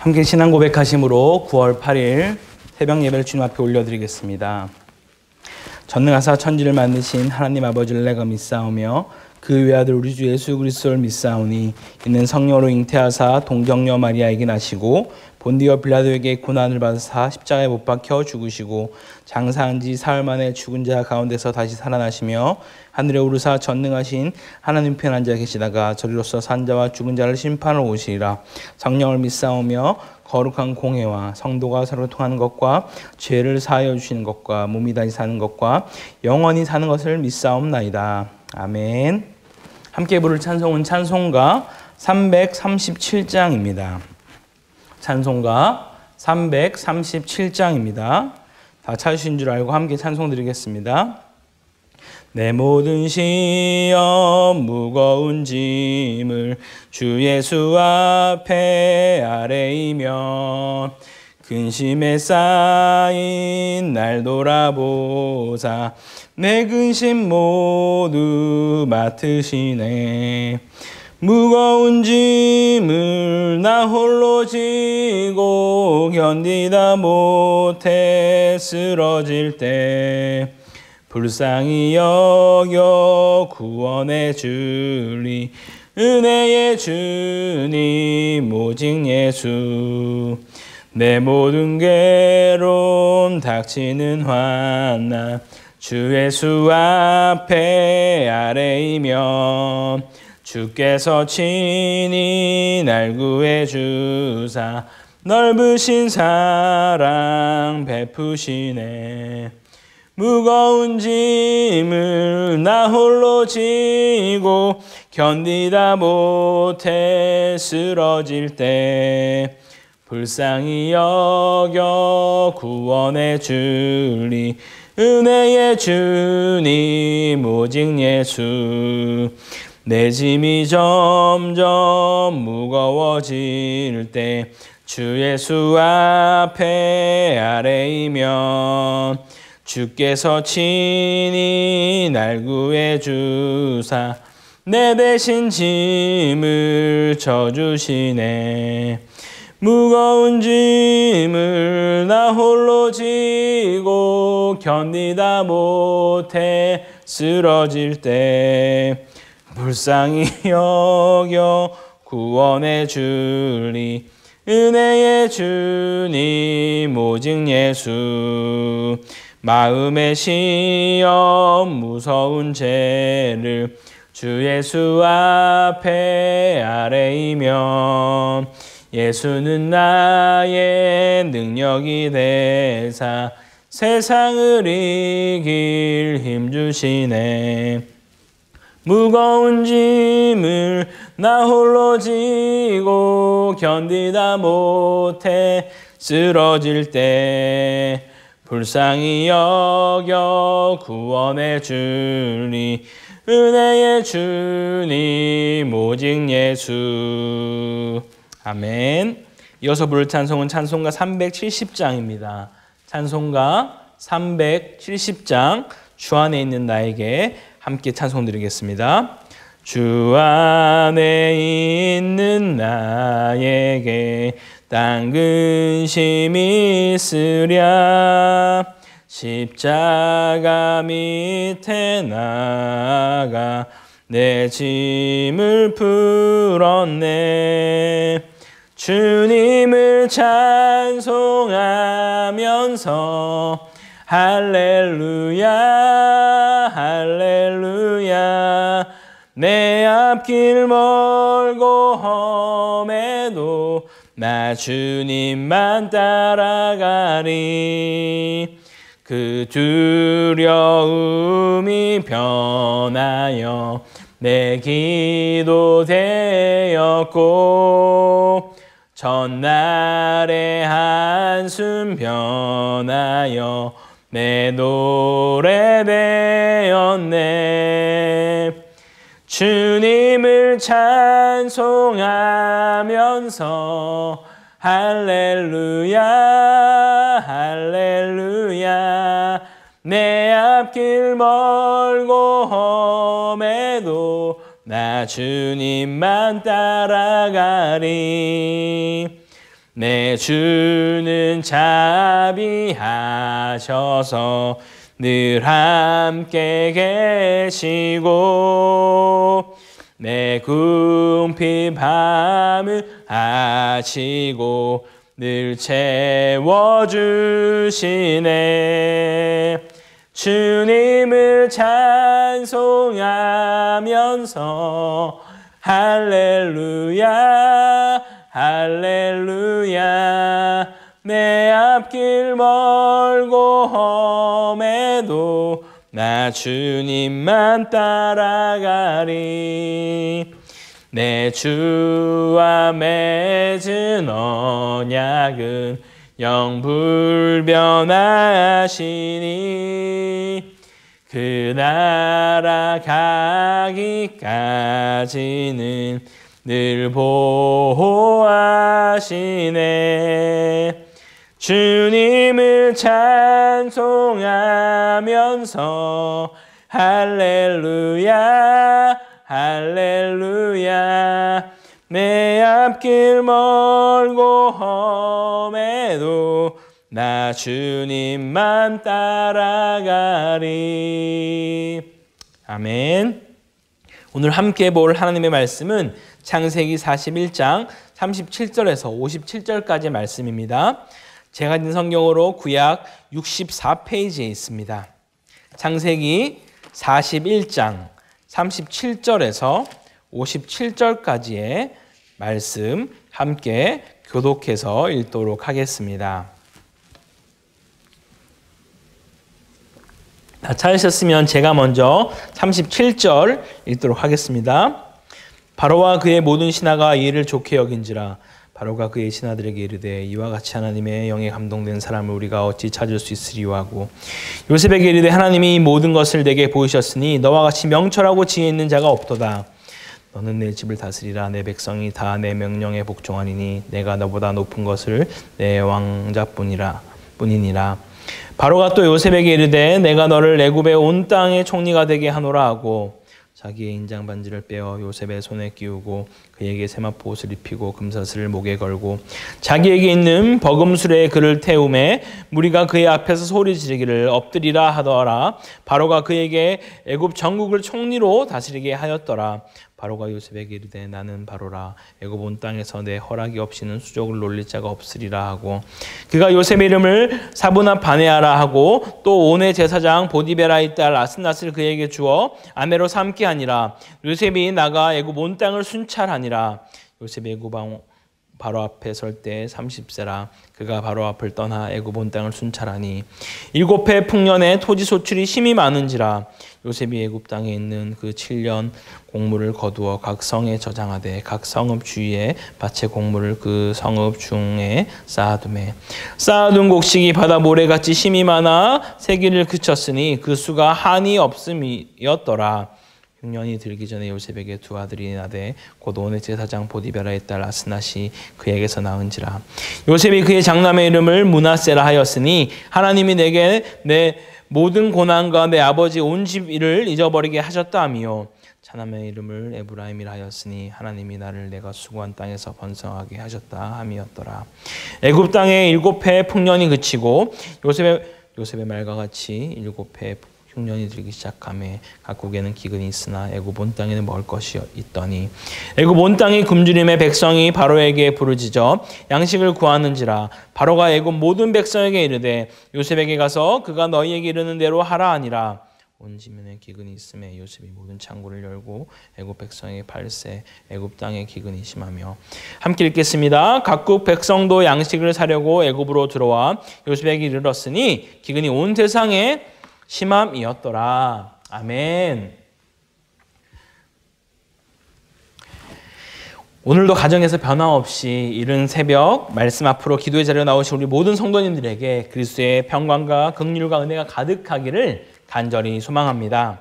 함께 신앙 고백하심으로 9월 8일 새벽 예배를 주님 앞에 올려드리겠습니다. 전능하사 천지를 만드신 하나님 아버지를 내가 믿사오며 그 외아들 우리 주 예수 그리스도를 믿사오니 이는 성령으로 잉태하사 동정녀 마리아에게 나시고 본디오 빌라도에게 고난을 받으사 십자가에 못 박혀 죽으시고 장사한 지 사흘 만에 죽은 자 가운데서 다시 살아나시며 하늘에 오르사 전능하신 하나님 편에 앉아 계시다가 저리로서 산 자와 죽은 자를 심판하러 오시리라. 성령을 믿사오며 거룩한 공회와 성도가 서로 통하는 것과 죄를 사하여 주시는 것과 몸이 다시 사는 것과 영원히 사는 것을 믿사옵나이다. 아멘. 함께 부를 찬송은 찬송가 337장입니다. 찬송가 337장입니다. 다 찾으신 줄 알고 함께 찬송 드리겠습니다. 내 모든 시험 무거운 짐을 주 예수 앞에 아뢰이며 근심에 쌓인 날 돌아보사 내 근심 모두 맡으시네. 무거운 짐을 나 홀로 지고 견디다 못해 쓰러질 때 불쌍히 여겨 구원해 주리 은혜의 주님 오직 예수. 내 모든 괴로움 닥치는 환난 주 예수 앞에 아뢰이며 주께서 친히 날 구해 주사 넓으신 사랑 베푸시네. 무거운 짐을 나 홀로 지고 견디다 못해 쓰러질 때 불쌍히 여겨 구원해 주리 은혜의 주님 오직 예수. 내 짐이 점점 무거워질 때 주 예수 앞에 아뢰이며 주께서 친히 날 구해 주사 내 대신 짐을 져주시네. 무거운 짐을 나 홀로 지고 견디다 못해 쓰러질 때 불쌍히 여겨 구원해 주리 은혜의 주님 오직 예수. 마음의 시험 무서운 죄를 주 예수 앞에 아뢰이며 예수는 나의 능력이 되사 세상을 이길 힘 주시네. 무거운 짐을 나 홀로 지고 견디다 못해 쓰러질 때 불쌍히 여겨 구원해 주리 은혜의 주님 오직 예수. 아멘. 이어서 부를 찬송은 찬송가 370장입니다. 찬송가 370장 주 안에 있는 나에게 함께 찬송 드리겠습니다. 주 안에 있는 나에게 딴 근심이 있으랴 십자가 밑에 나가 내 짐을 풀었네. 주님을 찬송하면서 할렐루야 할렐루야. 내 앞길 멀고 험해도 나 주님만 따라가리. 그 두려움이 변하여 내 기도 되었고 전날의 한숨 변하여 내 노래 되었네. 주님을 찬송하면서 할렐루야 할렐루야. 내 앞길 멀고 험해도 나 주님만 따라가리. 내 주는 자비하셔서 늘 함께 계시고 내 궁핍 밤을 아시고 늘 채워주시네. 주님을 찬송하면서 할렐루야 할렐루야 내 앞길 멀고 험해도 나 주님만 따라가리. 내 주와 맺은 언약은 영불변하시니 그 나라 가기까지는 늘 보호하시네. 주님을 찬송하면서 할렐루야 할렐루야 내 앞길 멀고 험해도 나 주님만 따라가리. 아멘. 오늘 함께 볼 하나님의 말씀은 창세기 41장 37절에서 57절까지의 말씀입니다. 제가 가진 성경으로 구약 64페이지에 있습니다. 창세기 41장 37절에서 57절까지의 말씀 함께 교독해서 읽도록 하겠습니다. 다 찾으셨으면 제가 먼저 37절 읽도록 하겠습니다. 바로와 그의 모든 신하가 이 일을 좋게 여긴지라. 바로가 그의 신하들에게 이르되 이와 같이 하나님의 영에 감동된 사람을 우리가 어찌 찾을 수 있으리요 하고 요셉에게 이르되 하나님이 모든 것을 내게 보이셨으니 너와 같이 명철하고 지혜 있는 자가 없도다. 너는 내 집을 다스리라. 내 백성이 다 내 명령에 복종하리니 내가 너보다 높은 것을 내 왕자뿐이니라. 바로가 또 요셉에게 이르되 내가 너를 애굽의 온 땅의 총리가 되게 하노라 하고 자기의 인장 반지를 빼어 요셉의 손에 끼우고 그에게 세마포 옷을 입히고 금사슬을 목에 걸고 자기에게 있는 버금술에 그를 태우매 무리가 그의 앞에서 소리 지르기를 엎드리라 하더라. 바로가 그에게 애굽 전국을 총리로 다스리게 하였더라. 바로가 요셉에게 이르되 나는 바로라. 애굽 온 땅에서 내 허락이 없이는 수족을 놀릴 자가 없으리라 하고 그가 요셉의 이름을 사브나 바네아라 하고 또 온의 제사장 보디베라의 딸 아스낫을 그에게 주어 아내로 삼게 하니라. 요셉이 나가 애굽 온 땅을 순찰하니라. 요셉이 애굽 왕 바로 앞에 설 때 30세라. 그가 바로 앞을 떠나 애굽 온 땅을 순찰하니 7해 풍년에 토지 소출이 심히 많은지라. 요셉이 애굽 땅에 있는 그 7년 곡물을 거두어 각 성에 저장하되 각 성읍 주위에 밭의 곡물을 그 성읍 중에 쌓아두매 쌓아둔 곡식이 바다 모래같이 심히 많아 세기를 그쳤으니 그 수가 한이 없음이었더라. 6년이 들기 전에 요셉에게 두 아들이 나되 곧 온의 제사장 보디베라의 딸 아스낫이 그에게서 낳은지라. 요셉이 그의 장남의 이름을 므낫세라 하였으니 하나님이 내게 내 모든 고난과 내 아버지 온 집 일을 잊어버리게 하셨다 하며 차남의 이름을 에브라임이라 하였으니 하나님이 나를 내가 수고한 땅에서 번성하게 하셨다 함이었더라. 애굽 땅에 7해 풍년이 그치고 요셉의 말과 같이 7해 흉년이 들기 시작하매 각국에는 기근이 있으나 애굽 온 땅에는 먹을 것이 있더니 애굽 온 땅의 굶주림에 백성이 바로에게 부르짖어 양식을 구하는지라. 바로가 애굽 모든 백성에게 이르되 요셉에게 가서 그가 너희에게 이르는 대로 하라 하니라. 온 지면에 기근이 있음에 요셉이 모든 창고를 열고 애굽 백성에게 팔세 애굽 땅에 기근이 심하며. 함께 읽겠습니다. 각국 백성도 양식을 사려고 애굽으로 들어와 요셉에게 이르렀으니 기근이 온 세상에 심함이었더라. 아멘. 오늘도 가정에서 변함없이 이른 새벽 말씀 앞으로 기도의 자리에 나오신 우리 모든 성도님들에게 그리스도의 평강과 긍휼과 은혜가 가득하기를 간절히 소망합니다.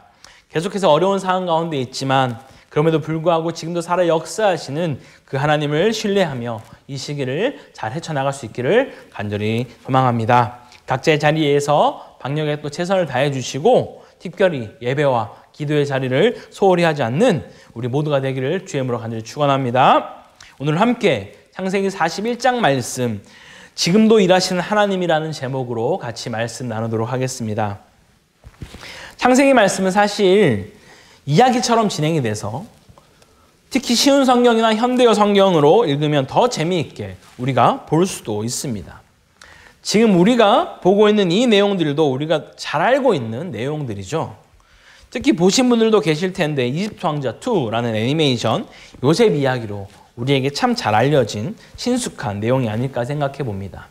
계속해서 어려운 상황 가운데 있지만 그럼에도 불구하고 지금도 살아 역사하시는 그 하나님을 신뢰하며 이 시기를 잘 헤쳐나갈 수 있기를 간절히 소망합니다. 각자의 자리에서 방역에 또 최선을 다해 주시고 특별히 예배와 기도의 자리를 소홀히 하지 않는 우리 모두가 되기를 주의 이름으로 간절히 축원합니다. 오늘 함께 창세기 41장 말씀, 지금도 일하시는 하나님이라는 제목으로 같이 말씀 나누도록 하겠습니다. 창세기 말씀은 사실 이야기처럼 진행이 돼서 특히 쉬운 성경이나 현대어 성경으로 읽으면 더 재미있게 우리가 볼 수도 있습니다. 지금 우리가 보고 있는 이 내용들도 우리가 잘 알고 있는 내용들이죠. 특히 보신 분들도 계실 텐데 이집트 왕자 2라는 애니메이션 요셉 이야기로 우리에게 참 잘 알려진 친숙한 내용이 아닐까 생각해 봅니다.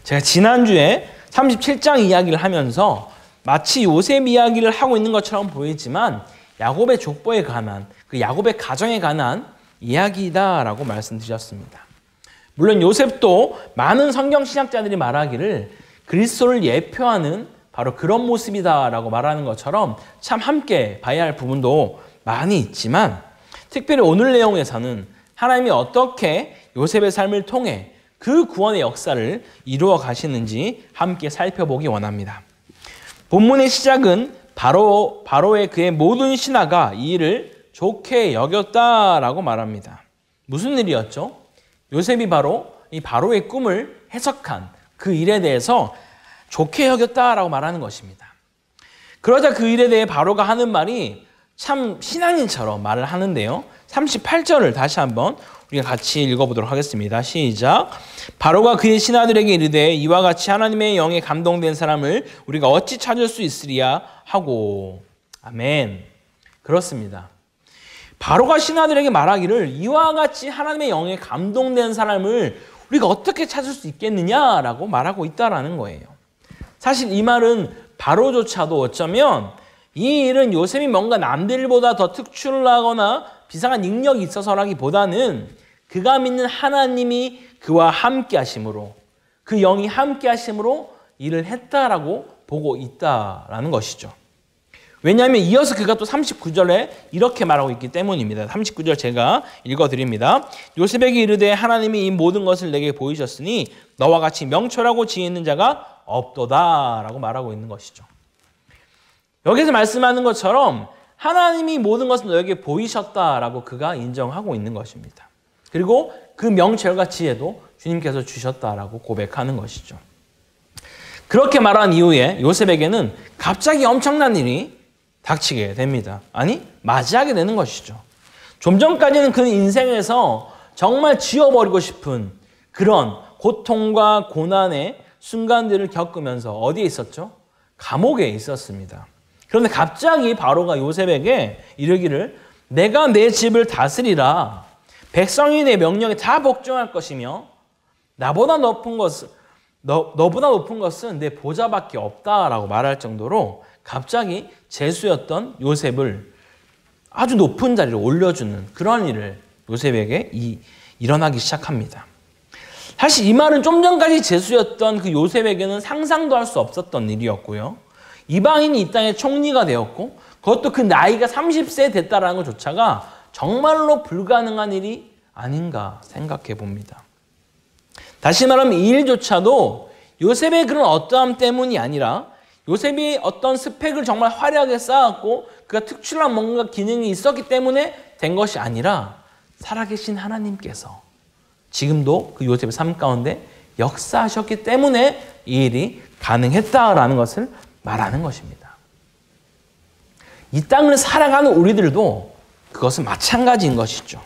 제가 지난주에 37장 이야기를 하면서 마치 요셉 이야기를 하고 있는 것처럼 보이지만 야곱의 족보에 관한, 그 야곱의 가정에 관한 이야기다라고 말씀드렸습니다. 물론 요셉도 많은 성경 신학자들이 말하기를 그리스도를 예표하는 바로 그런 모습이다라고 말하는 것처럼 참 함께 봐야 할 부분도 많이 있지만 특별히 오늘 내용에서는 하나님이 어떻게 요셉의 삶을 통해 그 구원의 역사를 이루어 가시는지 함께 살펴보기 원합니다. 본문의 시작은 바로의 그의 모든 신하가 이 일을 좋게 여겼다라고 말합니다. 무슨 일이었죠? 요셉이 바로 이 바로의 꿈을 해석한 그 일에 대해서 좋게 여겼다라고 말하는 것입니다. 그러자 그 일에 대해 바로가 하는 말이 참 신앙인처럼 말을 하는데요. 38절을 다시 한번 우리가 같이 읽어보도록 하겠습니다. 시작. 바로가 그의 신하들에게 이르되 이와 같이 하나님의 영에 감동된 사람을 우리가 어찌 찾을 수 있으리야 하고. 아멘. 그렇습니다. 바로가 신하들에게 말하기를 이와 같이 하나님의 영에 감동된 사람을 우리가 어떻게 찾을 수 있겠느냐라고 말하고 있다라는 거예요. 사실 이 말은 바로조차도 어쩌면 이 일은 요셉이 뭔가 남들보다 더 특출나거나 비상한 능력이 있어서라기보다는 그가 믿는 하나님이 그와 함께 하심으로, 그 영이 함께 하심으로 일을 했다라고 보고 있다라는 것이죠. 왜냐하면 이어서 그가 또 39절에 이렇게 말하고 있기 때문입니다. 39절 제가 읽어드립니다. 요셉에게 이르되 하나님이 이 모든 것을 내게 보이셨으니 너와 같이 명철하고 지혜 있는 자가 없도다 라고 말하고 있는 것이죠. 여기서 말씀하는 것처럼 하나님이 모든 것을 너에게 보이셨다라고 그가 인정하고 있는 것입니다. 그리고 그 명철과 지혜도 주님께서 주셨다라고 고백하는 것이죠. 그렇게 말한 이후에 요셉에게는 갑자기 엄청난 일이 닥치게 됩니다. 아니, 맞이하게 되는 것이죠. 좀 전까지는 그 인생에서 정말 지워버리고 싶은 그런 고통과 고난의 순간들을 겪으면서 어디에 있었죠? 감옥에 있었습니다. 그런데 갑자기 바로가 요셉에게 이르기를 내가 내 집을 다스리라. 백성이 내 명령에 다 복종할 것이며 너보다 높은 것은 내 보좌밖에 없다라고 말할 정도로 갑자기 제수였던 요셉을 아주 높은 자리로 올려주는 그런 일을 요셉에게 일어나기 시작합니다. 사실 이 말은 좀 전까지 제수였던 그 요셉에게는 상상도 할 수 없었던 일이었고요. 이방인이 이 땅의 총리가 되었고 그것도 그 나이가 30세 됐다는 것조차가 정말로 불가능한 일이 아닌가 생각해 봅니다. 다시 말하면 이 일조차도 요셉의 그런 어떠함 때문이 아니라 요셉이 어떤 스펙을 정말 화려하게 쌓았고 그가 특출난 뭔가 기능이 있었기 때문에 된 것이 아니라 살아계신 하나님께서 지금도 그 요셉의 삶 가운데 역사하셨기 때문에 이 일이 가능했다라는 것을 말하는 것입니다. 이 땅을 살아가는 우리들도 그것은 마찬가지인 것이죠.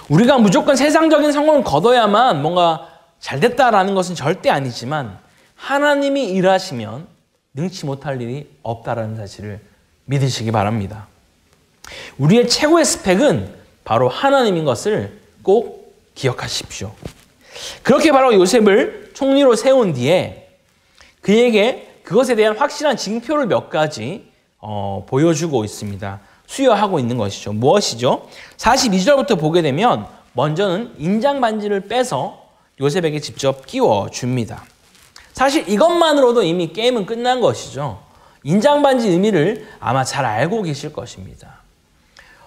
우리가 무조건 세상적인 성공을 거둬야만 뭔가 잘 됐다라는 것은 절대 아니지만 하나님이 일하시면 능치 못할 일이 없다라는 사실을 믿으시기 바랍니다. 우리의 최고의 스펙은 바로 하나님인 것을 꼭 기억하십시오. 그렇게 바로 요셉을 총리로 세운 뒤에 그에게 그것에 대한 확실한 징표를 몇 가지 보여주고 있습니다. 수여하고 있는 것이죠. 무엇이죠? 42절부터 보게 되면 먼저는 인장반지를 빼서 요셉에게 직접 끼워줍니다. 사실 이것만으로도 이미 게임은 끝난 것이죠. 인장반지 의미를 아마 잘 알고 계실 것입니다.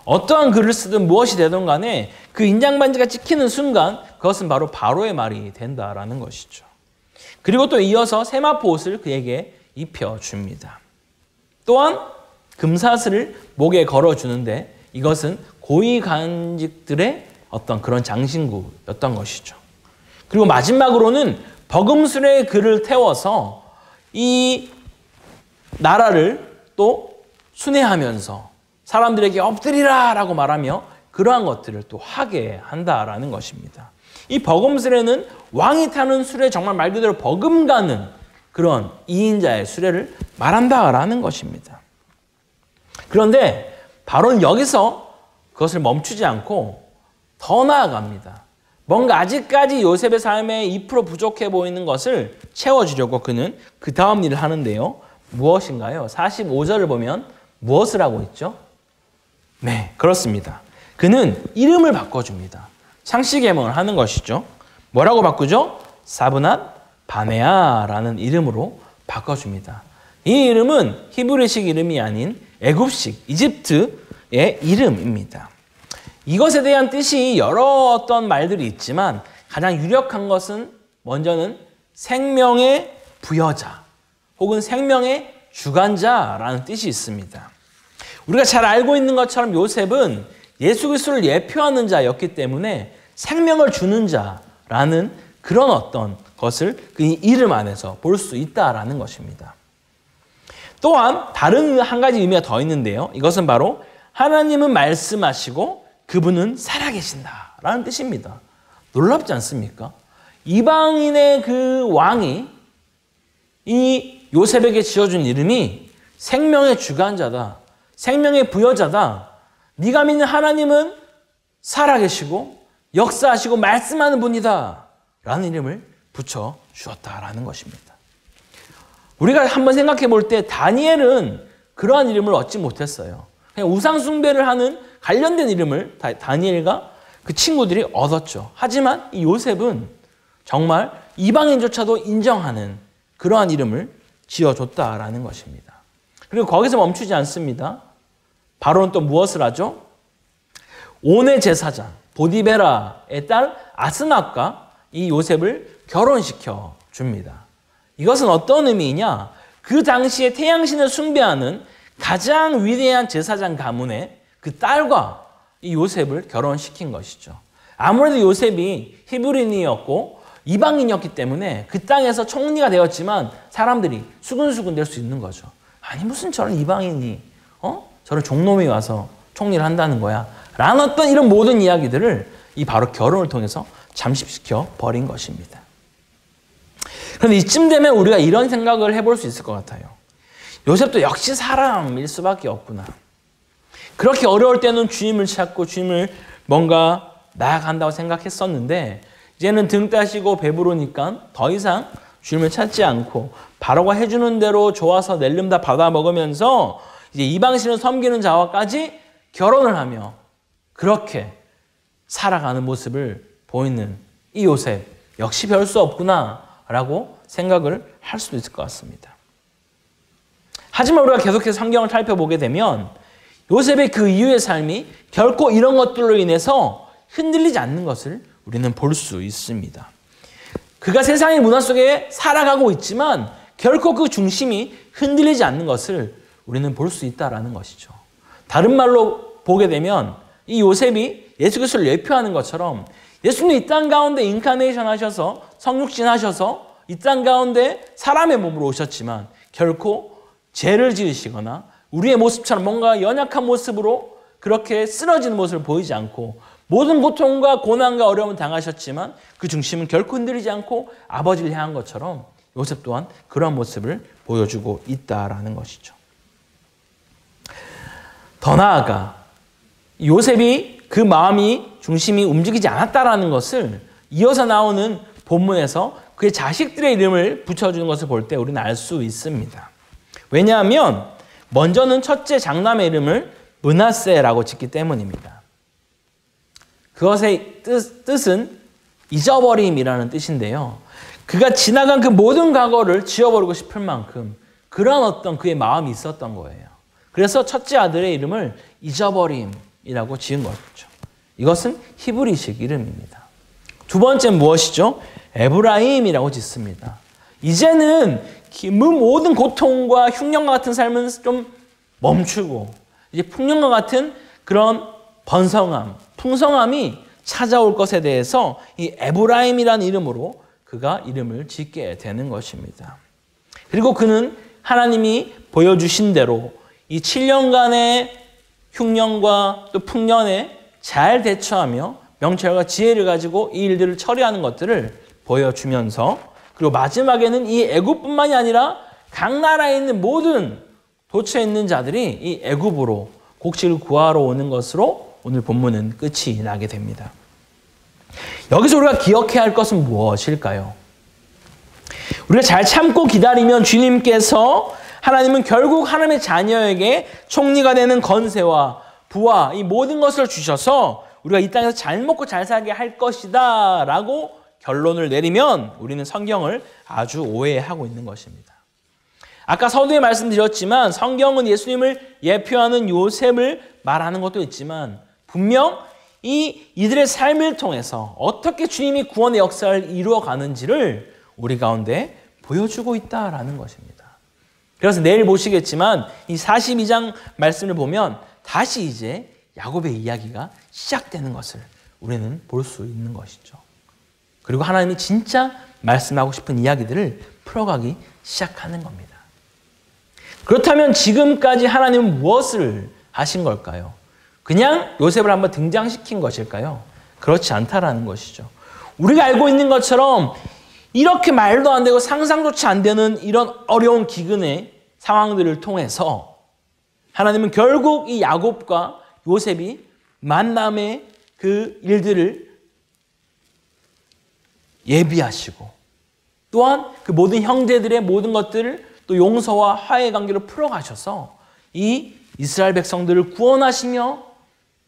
어떠한 글을 쓰든 무엇이 되든 간에 그 인장반지가 찍히는 순간 그것은 바로 바로의 말이 된다라는 것이죠. 그리고 또 이어서 세마포 옷을 그에게 입혀줍니다. 또한 금사슬을 목에 걸어주는데 이것은 고위 관직들의 어떤 그런 장신구였던 것이죠. 그리고 마지막으로는 버금술의 글을 태워서 이 나라를 또 순회하면서 사람들에게 엎드리라 라고 말하며 그러한 것들을 또 하게 한다라는 것입니다. 이 버금술에는 왕이 타는 수레, 정말 말 그대로 버금가는 그런 2인자의 수레를 말한다라는 것입니다. 그런데 바로 여기서 그것을 멈추지 않고 더 나아갑니다. 뭔가 아직까지 요셉의 삶에 2% 부족해 보이는 것을 채워주려고 그는 그 다음 일을 하는데요. 무엇인가요? 45절을 보면 무엇을 하고 있죠? 네, 그렇습니다. 그는 이름을 바꿔줍니다. 창씨 계명을 하는 것이죠. 뭐라고 바꾸죠? 사브낫 바네아라는 이름으로 바꿔줍니다. 이 이름은 히브리식 이름이 아닌 애굽식, 이집트의 이름입니다. 이것에 대한 뜻이 여러 어떤 말들이 있지만 가장 유력한 것은 먼저는 생명의 부여자 혹은 생명의 주관자라는 뜻이 있습니다. 우리가 잘 알고 있는 것처럼 요셉은 예수 그리스도를 예표하는 자였기 때문에 생명을 주는 자라는 그런 어떤 것을 그 이름 안에서 볼 수 있다라는 것입니다. 또한 다른 한 가지 의미가 더 있는데요. 이것은 바로 하나님은 말씀하시고 그분은 살아계신다라는 뜻입니다. 놀랍지 않습니까? 이방인의 그 왕이 이 요셉에게 지어준 이름이 생명의 주관자다, 생명의 부여자다. 네가 믿는 하나님은 살아계시고 역사하시고 말씀하는 분이다 라는 이름을 붙여주었다라는 것입니다. 우리가 한번 생각해 볼 때 다니엘은 그러한 이름을 얻지 못했어요. 그냥 우상 숭배를 하는 관련된 이름을 다니엘과 그 친구들이 얻었죠. 하지만 이 요셉은 정말 이방인조차도 인정하는 그러한 이름을 지어줬다라는 것입니다. 그리고 거기서 멈추지 않습니다. 바로는 또 무엇을 하죠? 온의 제사장 보디베라의 딸 아스낫과 이 요셉을 결혼시켜 줍니다. 이것은 어떤 의미이냐? 그 당시에 태양신을 숭배하는 가장 위대한 제사장 가문의 그 딸과 이 요셉을 결혼시킨 것이죠. 아무래도 요셉이 히브리인이었고 이방인이었기 때문에 그 땅에서 총리가 되었지만 사람들이 수근수근 될 수 있는 거죠. 아니 무슨 저런 이방인이 저런 종놈이 와서 총리를 한다는 거야 라는 어떤 이런 모든 이야기들을 이 바로 결혼을 통해서 잠식시켜 버린 것입니다. 그런데 이쯤 되면 우리가 이런 생각을 해볼 수 있을 것 같아요. 요셉도 역시 사람일 수밖에 없구나. 그렇게 어려울 때는 주님을 찾고 주님을 뭔가 나아간다고 생각했었는데 이제는 등 따시고 배부르니까 더 이상 주님을 찾지 않고 바로가 해주는 대로 좋아서 낼름 다 받아 먹으면서 이제 이방신을 섬기는 자와까지 결혼을 하며 그렇게 살아가는 모습을 보이는 이 요셉 역시 별 수 없구나라고 생각을 할 수도 있을 것 같습니다. 하지만 우리가 계속해서 성경을 살펴보게 되면 요셉의 그 이후의 삶이 결코 이런 것들로 인해서 흔들리지 않는 것을 우리는 볼 수 있습니다. 그가 세상의 문화 속에 살아가고 있지만 결코 그 중심이 흔들리지 않는 것을 우리는 볼 수 있다는 것이죠. 다른 말로 보게 되면 이 요셉이 예수 그리스도를 예표하는 것처럼 예수님 이 땅 가운데 인카네이션 하셔서 성육신 하셔서 이 땅 가운데 사람의 몸으로 오셨지만 결코 죄를 지으시거나 우리의 모습처럼 뭔가 연약한 모습으로 그렇게 쓰러지는 모습을 보이지 않고 모든 고통과 고난과 어려움을 당하셨지만 그 중심은 결코 흔들리지 않고 아버지를 향한 것처럼 요셉 또한 그런 모습을 보여주고 있다라는 것이죠. 더 나아가 요셉이 그 마음이 중심이 움직이지 않았다라는 것을 이어서 나오는 본문에서 그의 자식들의 이름을 붙여주는 것을 볼 때 우리는 알 수 있습니다. 왜냐하면 먼저는 첫째 장남의 이름을 므낫세라고 짓기 때문입니다. 그것의 뜻은 잊어버림이라는 뜻인데요. 그가 지나간 그 모든 과거를 지워버리고 싶을 만큼 그런 어떤 그의 마음이 있었던 거예요. 그래서 첫째 아들의 이름을 잊어버림이라고 지은 거죠. 이것은 히브리식 이름입니다. 두 번째는 무엇이죠? 에브라임이라고 짓습니다. 이제는 모든 고통과 흉년과 같은 삶은 좀 멈추고 이제 풍년과 같은 그런 번성함, 풍성함이 찾아올 것에 대해서 이 에브라임이라는 이름으로 그가 이름을 짓게 되는 것입니다. 그리고 그는 하나님이 보여주신 대로 이 7년간의 흉년과 또 풍년에 잘 대처하며 명철과 지혜를 가지고 이 일들을 처리하는 것들을 보여주면서, 그리고 마지막에는 이 애굽뿐만이 아니라 각 나라에 있는 모든 도처에 있는 자들이 이 애굽으로 곡식을 구하러 오는 것으로 오늘 본문은 끝이 나게 됩니다. 여기서 우리가 기억해야 할 것은 무엇일까요? 우리가 잘 참고 기다리면 주님께서, 하나님은 결국 하나님의 자녀에게 총리가 되는 건세와 부와 이 모든 것을 주셔서 우리가 이 땅에서 잘 먹고 잘 살게 할 것이다 라고 결론을 내리면 우리는 성경을 아주 오해하고 있는 것입니다. 아까 서두에 말씀드렸지만 성경은 예수님을 예표하는 요셉을 말하는 것도 있지만 분명 이들의 삶을 통해서 어떻게 주님이 구원의 역사를 이루어가는지를 우리 가운데 보여주고 있다라는 것입니다. 그래서 내일 보시겠지만 이 42장 말씀을 보면 다시 이제 야곱의 이야기가 시작되는 것을 우리는 볼 수 있는 것이죠. 그리고 하나님이 진짜 말씀하고 싶은 이야기들을 풀어가기 시작하는 겁니다. 그렇다면 지금까지 하나님은 무엇을 하신 걸까요? 그냥 요셉을 한번 등장시킨 것일까요? 그렇지 않다라는 것이죠. 우리가 알고 있는 것처럼 이렇게 말도 안 되고 상상조차 안 되는 이런 어려운 기근의 상황들을 통해서 하나님은 결국 이 야곱과 요셉이 만남의 그 일들을 예비하시고 또한 그 모든 형제들의 모든 것들을 또 용서와 화해의 관계로 풀어가셔서 이 이스라엘 백성들을 구원하시며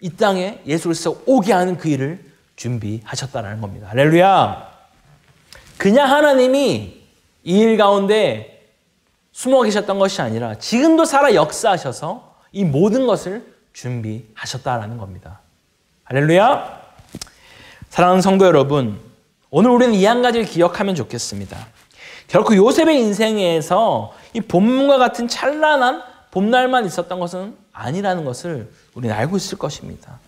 이 땅에 예수 그리스도가 오게 하는 그 일을 준비하셨다는 겁니다. 할렐루야. 그냥 하나님이 이 일 가운데 숨어 계셨던 것이 아니라 지금도 살아 역사하셔서 이 모든 것을 준비하셨다라는 겁니다. 할렐루야. 사랑하는 성도 여러분, 오늘 우리는 이 한 가지를 기억하면 좋겠습니다. 결코 요셉의 인생에서 이 봄과 같은 찬란한 봄날만 있었던 것은 아니라는 것을 우리는 알고 있을 것입니다.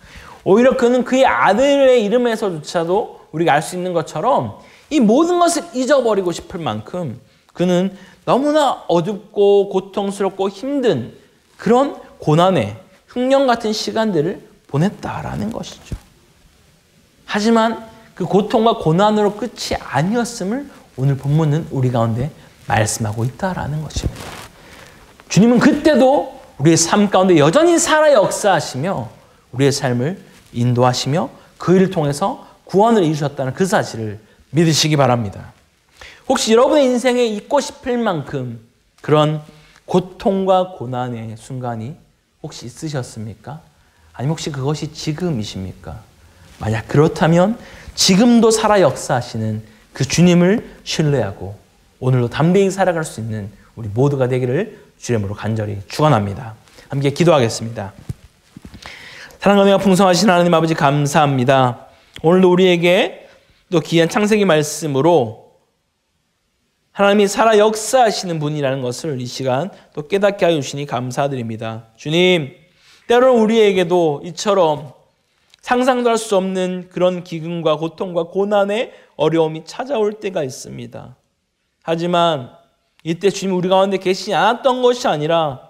오히려 그는 그의 아들의 이름에서조차도 우리가 알 수 있는 것처럼 이 모든 것을 잊어버리고 싶을 만큼 그는 너무나 어둡고 고통스럽고 힘든 그런 고난의 흉년 같은 시간들을 보냈다라는 것이죠. 하지만 그 고통과 고난으로 끝이 아니었음을 오늘 본문은 우리 가운데 말씀하고 있다라는 것입니다. 주님은 그때도 우리의 삶 가운데 여전히 살아 역사하시며 우리의 삶을 인도하시며 그 일을 통해서 구원을 이루셨다는 그 사실을 믿으시기 바랍니다. 혹시 여러분의 인생에 있고 싶을 만큼 그런 고통과 고난의 순간이 혹시 있으셨습니까? 아니면 혹시 그것이 지금이십니까? 만약 그렇다면 지금도 살아 역사하시는 그 주님을 신뢰하고 오늘도 담대히 살아갈 수 있는 우리 모두가 되기를 주님으로 간절히 축원합니다. 함께 기도하겠습니다. 사랑과 은혜가 풍성하신 하나님 아버지 감사합니다. 오늘도 우리에게 또 귀한 창세기 말씀으로 하나님이 살아 역사하시는 분이라는 것을 이 시간 또 깨닫게 하여 주시니 감사드립니다. 주님, 때로는 우리에게도 이처럼 상상도 할 수 없는 그런 기근과 고통과 고난의 어려움이 찾아올 때가 있습니다. 하지만 이때 주님 우리 가운데 계시지 않았던 것이 아니라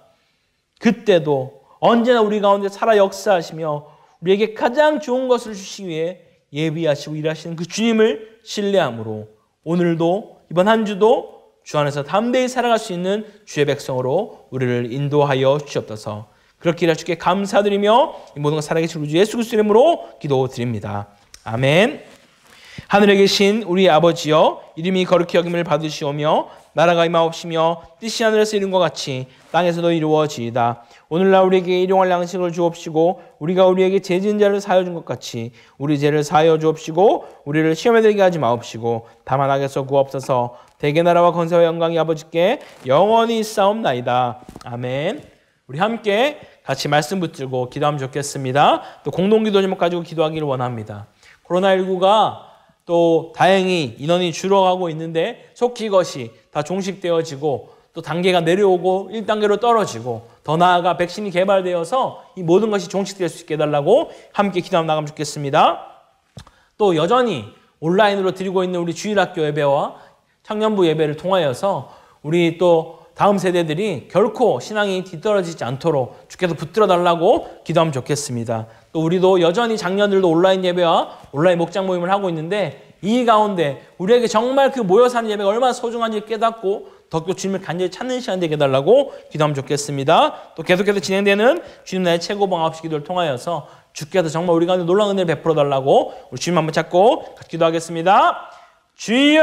그때도 언제나 우리 가운데 살아 역사하시며 우리에게 가장 좋은 것을 주시기 위해 예비하시고 일하시는 그 주님을 신뢰함으로 오늘도 이번 한 주도 주 안에서 담대히 살아갈 수 있는 주의 백성으로 우리를 인도하여 주시옵소서. 그렇게 일하 주께 감사드리며 이 모든 것 살아계신 우리 예수 그리스도 이름으로 기도드립니다. 아멘. 하늘에 계신 우리 아버지여, 이름이 거룩히 여김을 받으시오며 나라가 임하옵시며 뜻이 하늘에서 이룬 것 같이 땅에서도 이루어지이다. 오늘날 우리에게 일용할 양식을 주옵시고 우리가 우리에게 죄 지은 자를 사하여 준 것 같이 우리 죄를 사하여 주옵시고 우리를 시험에 들게 하지 마옵시고 다만 악에서 구하옵소서. 대개 나라와 권세와 영광이 아버지께 영원히 있사옵나이다. 아멘. 우리 함께 같이 말씀 붙들고 기도하면 좋겠습니다. 또 공동기도 제목 가지고 기도하기를 원합니다. 코로나19가 또 다행히 인원이 줄어가고 있는데 속히 이것이 다 종식되어지고 또 단계가 내려오고 1단계로 떨어지고 더 나아가 백신이 개발되어서 이 모든 것이 종식될 수 있게 해달라고 함께 기도하며 나가면 좋겠습니다. 또 여전히 온라인으로 드리고 있는 우리 주일학교 예배와 청년부 예배를 통하여서 우리 또 다음 세대들이 결코 신앙이 뒤떨어지지 않도록 주께서 붙들어 달라고 기도하면 좋겠습니다. 또 우리도 여전히 작년들도 온라인 예배와 온라인 목장 모임을 하고 있는데 이 가운데 우리에게 정말 그 모여서 하는 예배가 얼마나 소중한지 깨닫고 더욱더 주님을 간절히 찾는 시간 되게 해달라고 기도하면 좋겠습니다. 또 계속해서 진행되는 주님 나의 최고봉 9시 기도를 통하여서 주께서 정말 우리 가운데 놀라운 은혜를 베풀어 달라고 우리 주님 한번 찾고 같이 기도하겠습니다. 주여